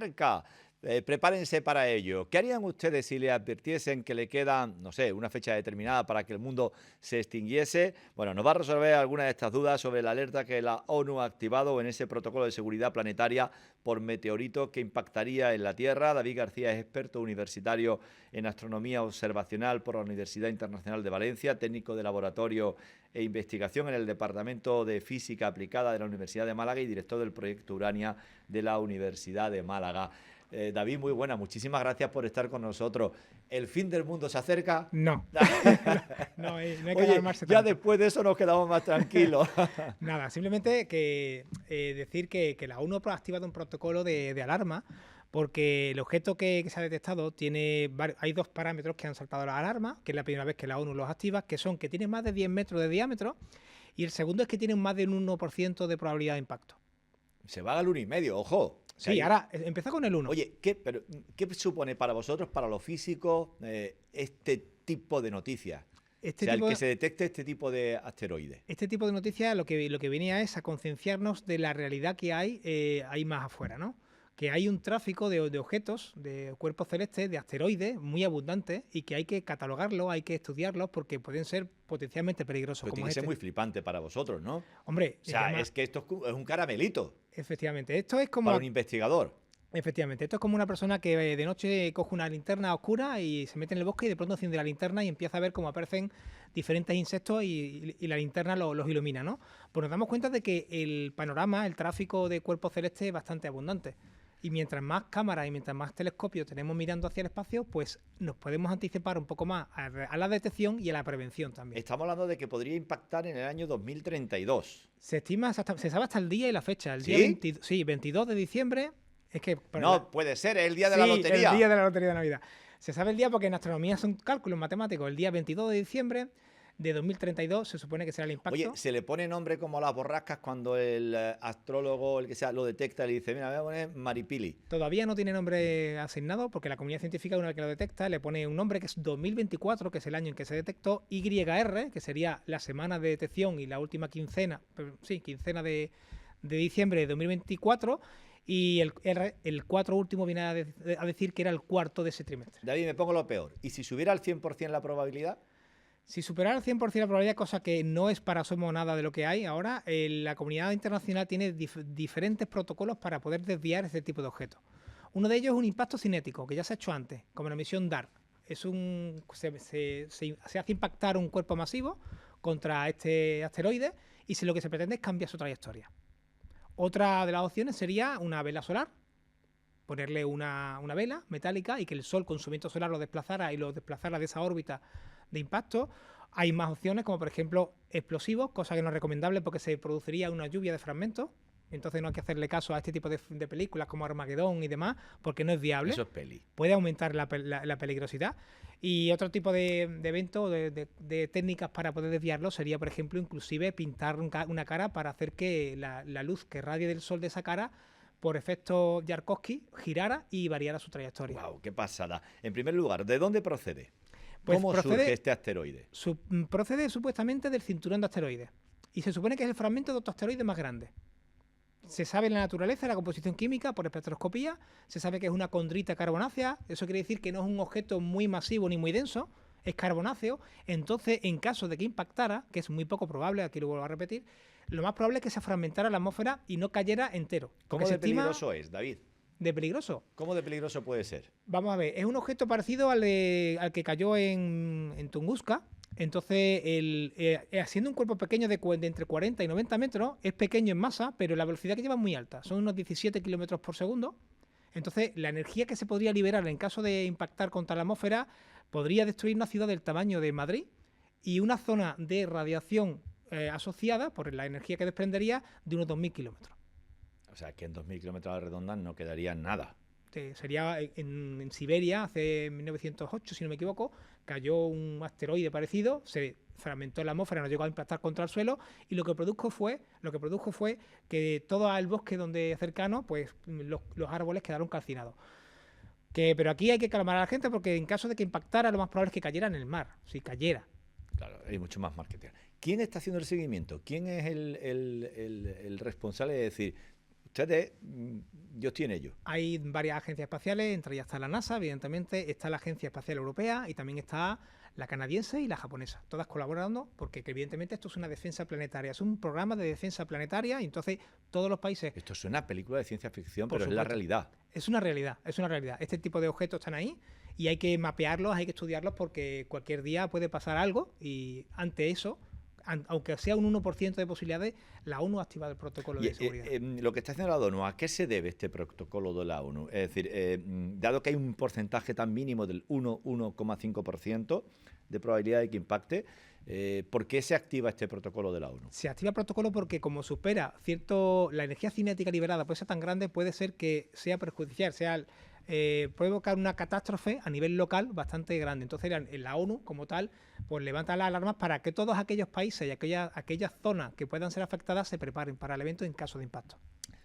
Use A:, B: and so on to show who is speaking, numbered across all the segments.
A: cerca. Prepárense para ello. ¿Qué harían ustedes si le advirtiesen que le quedan, no sé, una fecha determinada para que el mundo se extinguiese? Bueno, nos va a resolver algunas de estas dudas sobre la alerta que la ONU ha activado en ese protocolo de seguridad planetaria por meteorito que impactaría en la Tierra. David García es experto universitario en astronomía observacional por la Universidad Internacional de Valencia, técnico de laboratorio e investigación en el Departamento de Física Aplicada de la Universidad de Málaga y director del proyecto Urania de la Universidad de Málaga. David, muy buena, muchísimas gracias por estar con nosotros. ¿El fin del mundo se acerca?
B: No, no hay que
A: Oye,
B: alarmarse
A: ya
B: tanto.
A: después de eso nos quedamos más tranquilos.
B: Nada, simplemente que decir que la ONU ha activado un protocolo de alarma porque el objeto que se ha detectado hay dos parámetros que han saltado la alarma, que es la primera vez que la ONU los activa, que son que tiene más de 10 metros de diámetro y el segundo es que tienen más de un 1% de probabilidad de impacto.
A: Se va al 1,5, ojo.
B: Sí, ahora empieza con el 1.
A: Oye, ¿qué supone para vosotros, para los físicos, este tipo de noticias? Que se detecte este tipo de asteroides.
B: Este tipo de noticias lo que venía es a concienciarnos de la realidad que hay más afuera, ¿no? Que hay un tráfico de objetos, de cuerpos celestes, de asteroides muy abundantes y que hay que catalogarlos, hay que estudiarlos porque pueden ser potencialmente peligrosos.
A: Pero tiene que ser muy flipante para vosotros, ¿no?
B: Hombre,
A: o sea, es que esto es un caramelito.
B: Efectivamente, esto es como...
A: Para un investigador.
B: Efectivamente, esto es como una persona que de noche coge una linterna oscura y se mete en el bosque y de pronto enciende la linterna y empieza a ver cómo aparecen diferentes insectos y la linterna los ilumina, ¿no? Pues nos damos cuenta de que el panorama, el tráfico de cuerpos celestes es bastante abundante. Y mientras más cámaras y mientras más telescopios tenemos mirando hacia el espacio, pues nos podemos anticipar un poco más a la detección y a la prevención también.
A: Estamos hablando de que podría impactar en el año 2032.
B: Se sabe hasta el día y la fecha. El día 22 de diciembre. Es que
A: no, puede ser, es el día de la lotería.
B: El día de la lotería de Navidad. Se sabe el día porque en astronomía son cálculos matemáticos. El día 22 de diciembre de 2032 se supone que será el impacto.
A: Oye, ¿se le pone nombre como a las borrascas cuando el astrólogo, el que sea, lo detecta y le dice, mira, voy a poner Maripili?
B: Todavía no tiene nombre asignado porque la comunidad científica, una vez que lo detecta, le pone un nombre que es 2024, que es el año en que se detectó, YR, que sería la semana de detección y la última quincena de diciembre de 2024, y el 4 último viene a decir que era el cuarto de ese trimestre.
A: David, me pongo lo peor. ¿Y si subiera al 100% la probabilidad?
B: Si superara el 100% la probabilidad, cosa que no es para asomo nada de lo que hay ahora, la comunidad internacional tiene diferentes protocolos para poder desviar este tipo de objetos. Uno de ellos es un impacto cinético, que ya se ha hecho antes, como la misión DART. Se hace impactar un cuerpo masivo contra este asteroide y lo que se pretende es cambiar su trayectoria. Otra de las opciones sería una vela solar, ponerle una vela metálica y que el Sol con su viento solar lo desplazara de esa órbita de impacto. Hay más opciones, como por ejemplo explosivos, cosa que no es recomendable porque se produciría una lluvia de fragmentos. Entonces no hay que hacerle caso a este tipo de películas como Armagedón y demás, porque no es viable.
A: Eso es peli.
B: Puede aumentar la peligrosidad. Y otro tipo de evento, de técnicas para poder desviarlo, sería, por ejemplo, inclusive pintar una cara para hacer que la luz que radie del Sol de esa cara, por efecto Yarkovsky, girara y variara su trayectoria.
A: ¡Wow! ¡Qué pasada! En primer lugar, ¿de dónde procede? Pues ¿cómo surge este asteroide?
B: Procede supuestamente del cinturón de asteroides. Y se supone que es el fragmento de otro asteroide más grande. Se sabe la naturaleza, la composición química por espectroscopía. Se sabe que es una condrita carbonácea. Eso quiere decir que no es un objeto muy masivo ni muy denso. Es carbonáceo. Entonces, en caso de que impactara, que es muy poco probable, aquí lo vuelvo a repetir, lo más probable es que se fragmentara la atmósfera y no cayera entero.
A: ¿Cómo de peligroso es, David?
B: ¿De peligroso?
A: ¿Cómo de peligroso puede ser?
B: Vamos a ver, es un objeto parecido al que cayó en Tunguska. Entonces, siendo un cuerpo pequeño de entre 40 y 90 metros, es pequeño en masa, pero la velocidad que lleva es muy alta. Son unos 17 kilómetros por segundo. Entonces, la energía que se podría liberar en caso de impactar contra la atmósfera podría destruir una ciudad del tamaño de Madrid y una zona de radiación asociada, por la energía que desprendería, de unos 2.000 kilómetros.
A: O sea, que en 2.000 kilómetros a la redonda no quedaría nada.
B: Sería en Siberia, hace 1908, si no me equivoco, cayó un asteroide parecido, se fragmentó en la atmósfera, no llegó a impactar contra el suelo, y lo que produjo fue que todo el bosque donde cercano, pues los árboles quedaron calcinados. Pero aquí hay que calmar a la gente porque en caso de que impactara, lo más probable es que cayera en el mar, si cayera.
A: Claro, hay mucho más marketing. ¿Quién está haciendo el seguimiento? ¿Quién es el responsable de decir, ustedes, yo estoy en ello.
B: Hay varias agencias espaciales, entre ellas está la NASA, evidentemente, está la Agencia Espacial Europea y también está la canadiense y la japonesa, todas colaborando porque evidentemente esto es una defensa planetaria, es un programa de defensa planetaria y entonces todos los países...
A: Esto es una película de ciencia ficción,
B: Por
A: pero es la
B: supuesto.
A: realidad.
B: Es una realidad, es una realidad. Este tipo de objetos están ahí y hay que mapearlos, hay que estudiarlos porque cualquier día puede pasar algo y ante eso, aunque sea un 1% de posibilidades, la ONU ha activado el protocolo
A: Y,
B: de seguridad.
A: lo que está haciendo la ONU, ¿a qué se debe este protocolo de la ONU? Es decir, dado que hay un porcentaje tan mínimo del 1,5% de probabilidad de que impacte, ¿por qué se activa este protocolo de la ONU?
B: Se activa el protocolo porque como supera la energía cinética liberada puede ser tan grande, puede ser que sea perjudicial, puede provocar una catástrofe a nivel local bastante grande. Entonces la ONU como tal pues levanta las alarmas para que todos aquellos países y aquellas zonas que puedan ser afectadas se preparen para el evento en caso de impacto.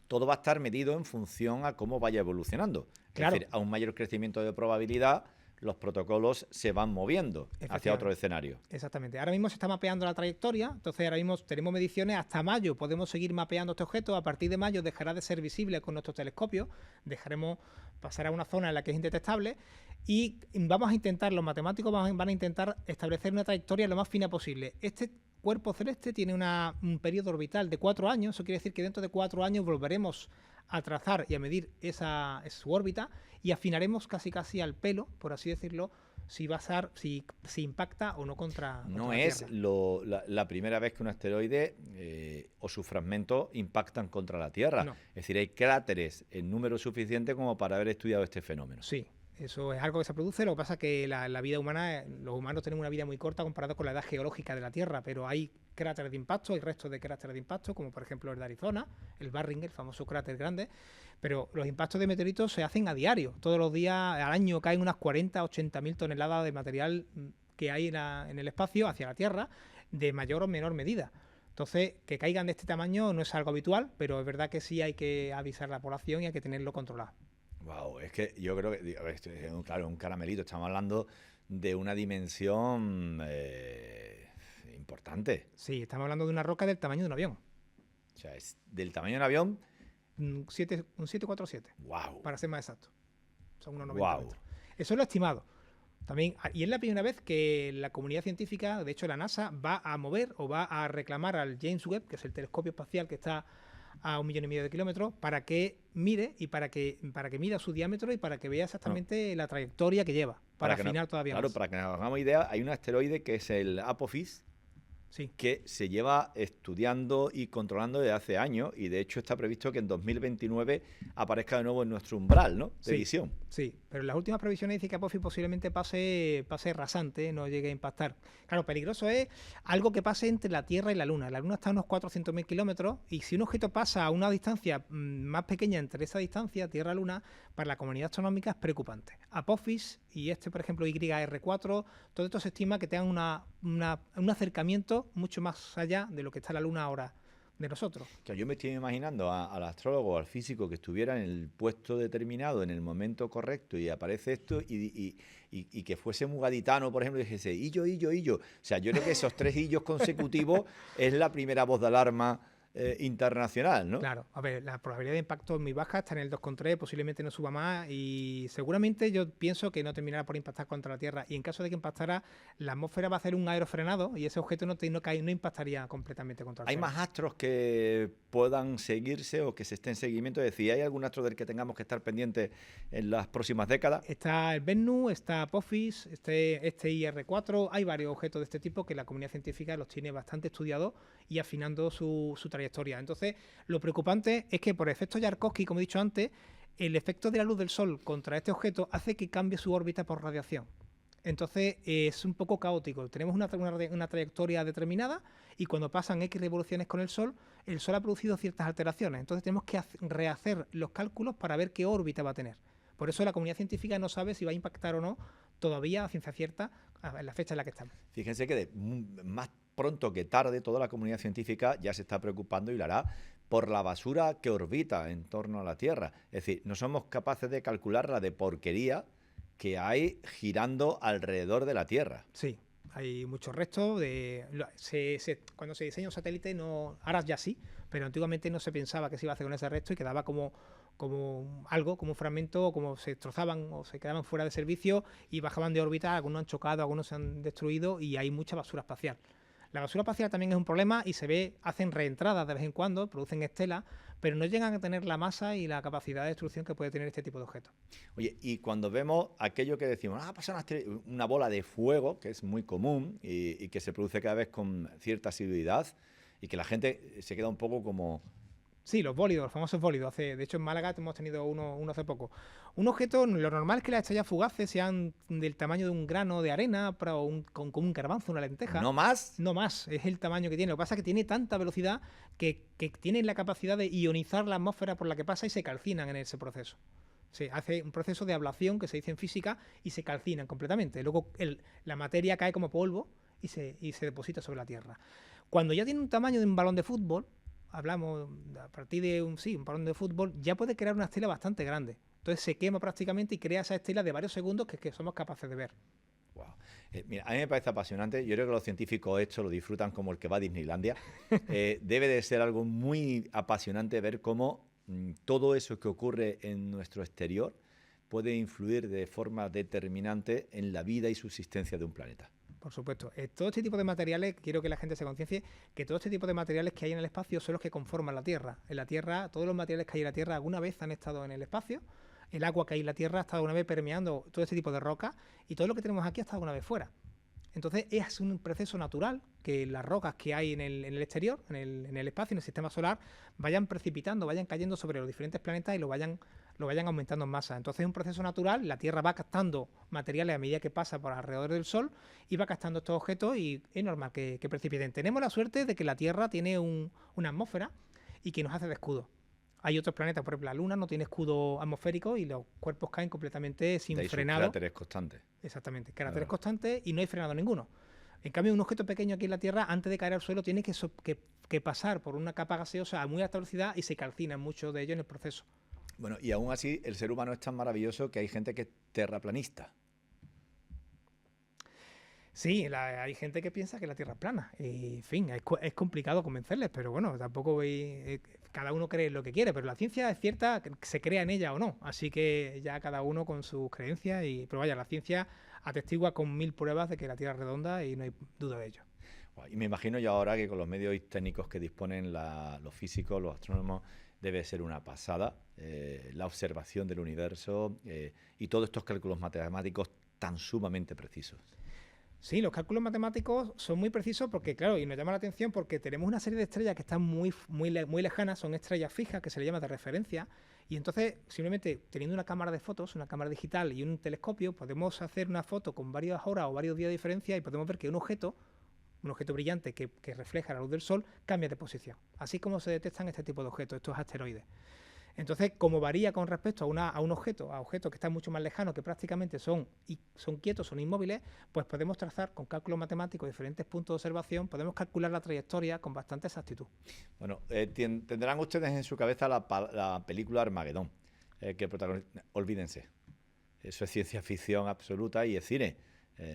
A: Todo va a estar medido en función a cómo vaya evolucionando.
B: Claro.
A: Es decir, a un mayor crecimiento de probabilidad, los protocolos se van moviendo hacia otro escenario.
B: Exactamente. Ahora mismo se está mapeando la trayectoria, entonces ahora mismo tenemos mediciones hasta mayo, podemos seguir mapeando este objeto, a partir de mayo dejará de ser visible con nuestros telescopios, dejaremos pasar a una zona en la que es indetectable y vamos a intentar, los matemáticos van a intentar establecer una trayectoria lo más fina posible. Este cuerpo celeste tiene un periodo orbital de 4 años, eso quiere decir que dentro de 4 años volveremos a trazar y a medir su órbita y afinaremos casi al pelo, por así decirlo, si impacta o no contra
A: No
B: la
A: es
B: Tierra.
A: la primera vez que un asteroide o sus fragmentos impactan contra la Tierra.
B: No.
A: Es decir, hay cráteres en número suficiente como para haber estudiado este fenómeno.
B: Sí, eso es algo que se produce, lo que pasa es que la vida humana, los humanos tenemos una vida muy corta comparado con la edad geológica de la Tierra, pero hay cráteres de impacto, hay restos de cráteres de impacto, como por ejemplo el de Arizona, el Barringer, el famoso cráter grande, pero los impactos de meteoritos se hacen a diario, todos los días al año caen unas 40, 80 mil toneladas de material que hay en el espacio hacia la Tierra, de mayor o menor medida. Entonces, que caigan de este tamaño no es algo habitual, pero es verdad que sí hay que avisar a la población y hay que tenerlo controlado.
A: Wow, es que yo creo que, claro, un caramelito, estamos hablando de una dimensión importante.
B: Sí, estamos hablando de una roca del tamaño de un avión.
A: O sea, es del tamaño de un avión.
B: Un 747.
A: Wow.
B: Para ser más exacto. Son unos 90
A: Wow.
B: metros. Eso es lo estimado. También, y es la primera vez que la comunidad científica, de hecho la NASA, va a mover o va a reclamar al James Webb, que es el telescopio espacial que está a 1,5 millones de kilómetros, para que mire y para que mida su diámetro y para que vea exactamente la trayectoria que lleva, para afinar todavía
A: claro,
B: más.
A: para que nos hagamos idea, hay un asteroide que es el Apophis,
B: Sí.
A: que se lleva estudiando y controlando desde hace años y de hecho está previsto que en 2029 aparezca de nuevo en nuestro umbral, ¿no? De visión.
B: Sí, pero en las últimas previsiones dice que Apophis posiblemente pase rasante, no llegue a impactar. Claro, peligroso es algo que pase entre la Tierra y la Luna. La Luna está a unos 400.000 kilómetros y si un objeto pasa a una distancia más pequeña entre esa distancia, Tierra-Luna, para la comunidad astronómica es preocupante. Apophis y por ejemplo, YR4, todo esto se estima que tengan un acercamiento mucho más allá de lo que está la Luna ahora de nosotros.
A: Claro, yo me estoy imaginando al astrólogo o al físico que estuviera en el puesto determinado, en el momento correcto, y aparece esto, y que fuese muy gaditano, por ejemplo, y dijese, hillo. O sea, yo creo que esos 3 hillos consecutivos es la primera voz de alarma internacional, ¿no?
B: Claro, a ver, la probabilidad de impacto es muy baja, está en el 2,3, posiblemente no suba más y seguramente yo pienso que no terminará por impactar contra la Tierra y en caso de que impactara, la atmósfera va a hacer un aerofrenado y ese objeto no impactaría completamente contra la
A: ¿Hay
B: Tierra.
A: más astros que puedan seguirse o que se esté en seguimiento? Es decir, ¿hay algún astro del que tengamos que estar pendientes en las próximas décadas?
B: Está el Bennu, está Apophis, este IR4, hay varios objetos de este tipo que la comunidad científica los tiene bastante estudiados y afinando su trayectoria. Entonces, lo preocupante es que por efecto Yarkovsky, como he dicho antes, el efecto de la luz del Sol contra este objeto hace que cambie su órbita por radiación. Entonces, es un poco caótico. Tenemos una trayectoria determinada y cuando pasan X revoluciones con el Sol ha producido ciertas alteraciones. Entonces, tenemos que rehacer los cálculos para ver qué órbita va a tener. Por eso la comunidad científica no sabe si va a impactar o no todavía a ciencia cierta en la fecha en la que estamos.
A: Fíjense que más pronto que tarde toda la comunidad científica ya se está preocupando y lo hará por la basura que orbita en torno a la Tierra. Es decir, no somos capaces de calcular la de porquería que hay girando alrededor de la Tierra.
B: Sí, hay muchos restos. Cuando se diseña un satélite, ahora ya sí, pero antiguamente no se pensaba qué se iba a hacer con ese resto y quedaba como algo, como un fragmento, o como se destrozaban o se quedaban fuera de servicio y bajaban de órbita, algunos han chocado, algunos se han destruido y hay mucha basura espacial. La basura espacial también es un problema y se ve, hacen reentradas de vez en cuando, producen estelas, pero no llegan a tener la masa y la capacidad de destrucción que puede tener este tipo de objetos.
A: Oye, y cuando vemos aquello que decimos, pasa una bola de fuego, que es muy común y que se produce cada vez con cierta asiduidad y que la gente se queda un poco como...
B: Sí, los bólidos, los famosos bólidos. De hecho, en Málaga hemos tenido uno hace poco. Un objeto, lo normal es que las estrellas fugaces sean del tamaño de un grano de arena como un garbanzo, una lenteja.
A: ¿No más?
B: No más, es el tamaño que tiene. Lo que pasa es que tiene tanta velocidad que tienen la capacidad de ionizar la atmósfera por la que pasa y se calcinan en ese proceso. Se hace un proceso de ablación que se dice en física y se calcinan completamente. Luego la materia cae como polvo y se deposita sobre la Tierra. Cuando ya tiene un tamaño de un balón de fútbol, hablamos a partir de un balón de fútbol, ya puede crear una estela bastante grande. Entonces se quema prácticamente y crea esa estela de varios segundos que somos capaces de ver.
A: Wow. Mira, a mí me parece apasionante. Yo creo que los científicos esto lo disfrutan como el que va a Disneylandia. Debe de ser algo muy apasionante ver cómo todo eso que ocurre en nuestro exterior puede influir de forma determinante en la vida y subsistencia de un planeta.
B: Por supuesto. Todo este tipo de materiales, quiero que la gente se conciencie que todo este tipo de materiales que hay en el espacio son los que conforman la Tierra. En la Tierra, todos los materiales que hay en la Tierra alguna vez han estado en el espacio. El agua que hay en la Tierra ha estado una vez permeando todo este tipo de rocas y todo lo que tenemos aquí ha estado una vez fuera. Entonces es un proceso natural que las rocas que hay en el exterior, en el espacio, en el sistema solar, vayan precipitando, vayan cayendo sobre los diferentes planetas y lo vayan aumentando en masa. Entonces es un proceso natural, la Tierra va captando materiales a medida que pasa por alrededor del Sol y va captando estos objetos y es normal que precipiten. Tenemos la suerte de que la Tierra tiene una atmósfera y que nos hace de escudo. Hay otros planetas, por ejemplo, la Luna no tiene escudo atmosférico y los cuerpos caen completamente sin frenado.
A: Cráteres constantes.
B: Exactamente, cráteres constantes y no hay frenado ninguno. En cambio, un objeto pequeño aquí en la Tierra, antes de caer al suelo, tiene que pasar por una capa gaseosa a muy alta velocidad y se calcinan muchos de ellos en el proceso.
A: Bueno, y aún así, el ser humano es tan maravilloso que hay gente que es terraplanista.
B: Sí, hay gente que piensa que la Tierra es plana. Y, en fin, es complicado convencerles, pero bueno, tampoco cada uno cree lo que quiere, pero la ciencia es cierta, que se crea en ella o no. Así que ya cada uno con sus creencias. Pero vaya, la ciencia atestigua con 1000 pruebas de que la Tierra es redonda y no hay duda de ello.
A: Y me imagino yo ahora que con los medios técnicos que disponen los físicos, los astrónomos, debe ser una pasada la observación del universo y todos estos cálculos matemáticos tan sumamente precisos.
B: Sí, los cálculos matemáticos son muy precisos porque, claro, y nos llama la atención porque tenemos una serie de estrellas que están muy lejanas, son estrellas fijas que se le llama de referencia, y entonces simplemente teniendo una cámara de fotos, una cámara digital y un telescopio, podemos hacer una foto con varias horas o varios días de diferencia y podemos ver que un objeto brillante que refleja la luz del Sol cambia de posición. Así como se detectan este tipo de objetos, estos asteroides. Entonces, como varía con respecto a objetos que están mucho más lejanos, que prácticamente son quietos, son inmóviles, pues podemos trazar con cálculos matemáticos diferentes puntos de observación, podemos calcular la trayectoria con bastante exactitud.
A: Bueno, tendrán ustedes en su cabeza la película Armagedón, que protagonista. Olvídense, eso es ciencia ficción absoluta y es cine.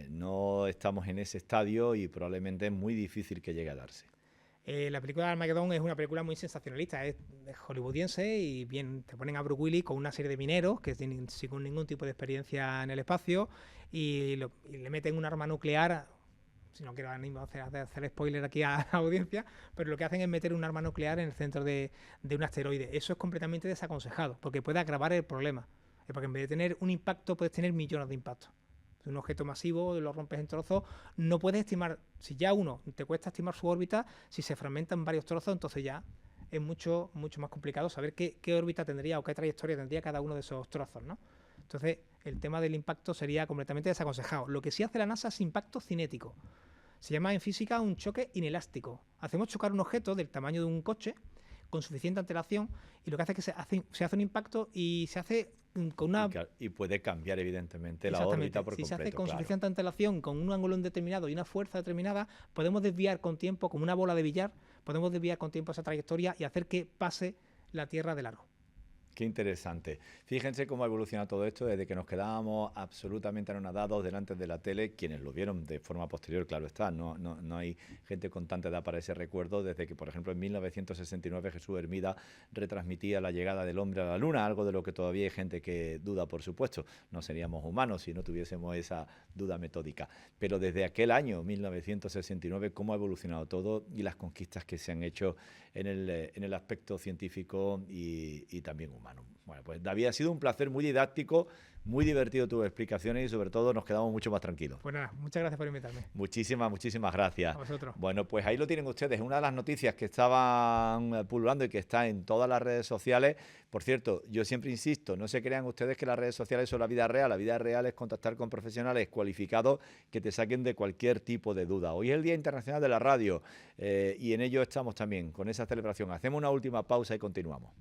A: No estamos en ese estadio y probablemente es muy difícil que llegue a darse.
B: La película de Armageddon es una película muy sensacionalista, es hollywoodiense y bien te ponen a Bruce Willis con una serie de mineros que tienen sin ningún tipo de experiencia en el espacio y le meten un arma nuclear. Si no quiero hacer spoiler aquí a la audiencia, pero lo que hacen es meter un arma nuclear en el centro de un asteroide. Eso es completamente desaconsejado porque puede agravar el problema. Porque en vez de tener un impacto puedes tener millones de impactos. Un objeto masivo, lo rompes en trozos, no puedes estimar, si ya te cuesta estimar su órbita, si se fragmenta en varios trozos, entonces ya es mucho más complicado saber qué órbita tendría o qué trayectoria tendría cada uno de esos trozos, ¿no? Entonces, el tema del impacto sería completamente desaconsejado. Lo que sí hace la NASA es impacto cinético. Se llama en física un choque inelástico. Hacemos chocar un objeto del tamaño de un coche con suficiente antelación y lo que hace es que se hace un impacto y se hace con una...
A: Y puede cambiar evidentemente la órbita por completo.
B: Si se hace con suficiente antelación, con un ángulo determinado y una fuerza determinada, podemos desviar con tiempo, como una bola de billar, podemos desviar con tiempo esa trayectoria y hacer que pase la Tierra de largo.
A: Qué interesante. Fíjense cómo ha evolucionado todo esto desde que nos quedábamos absolutamente anonadados delante de la tele, quienes lo vieron de forma posterior, claro está, no hay gente con tanta edad para ese recuerdo, desde que, por ejemplo, en 1969 Jesús Hermida retransmitía la llegada del hombre a la luna, algo de lo que todavía hay gente que duda, por supuesto. No seríamos humanos si no tuviésemos esa duda metódica. Pero desde aquel año, 1969, cómo ha evolucionado todo y las conquistas que se han hecho en el aspecto científico y también humano. Bueno, pues David, ha sido un placer muy didáctico, muy divertido tus explicaciones y sobre todo nos quedamos mucho más tranquilos.
B: Pues nada, muchas gracias por invitarme.
A: Muchísimas gracias.
B: A vosotros.
A: Bueno, pues ahí lo tienen ustedes, una de las noticias que estaban pululando y que está en todas las redes sociales. Por cierto, yo siempre insisto, no se crean ustedes que las redes sociales son la vida real es contactar con profesionales cualificados que te saquen de cualquier tipo de duda. Hoy es el Día Internacional de la Radio y en ello estamos también con esa celebración. Hacemos una última pausa y continuamos.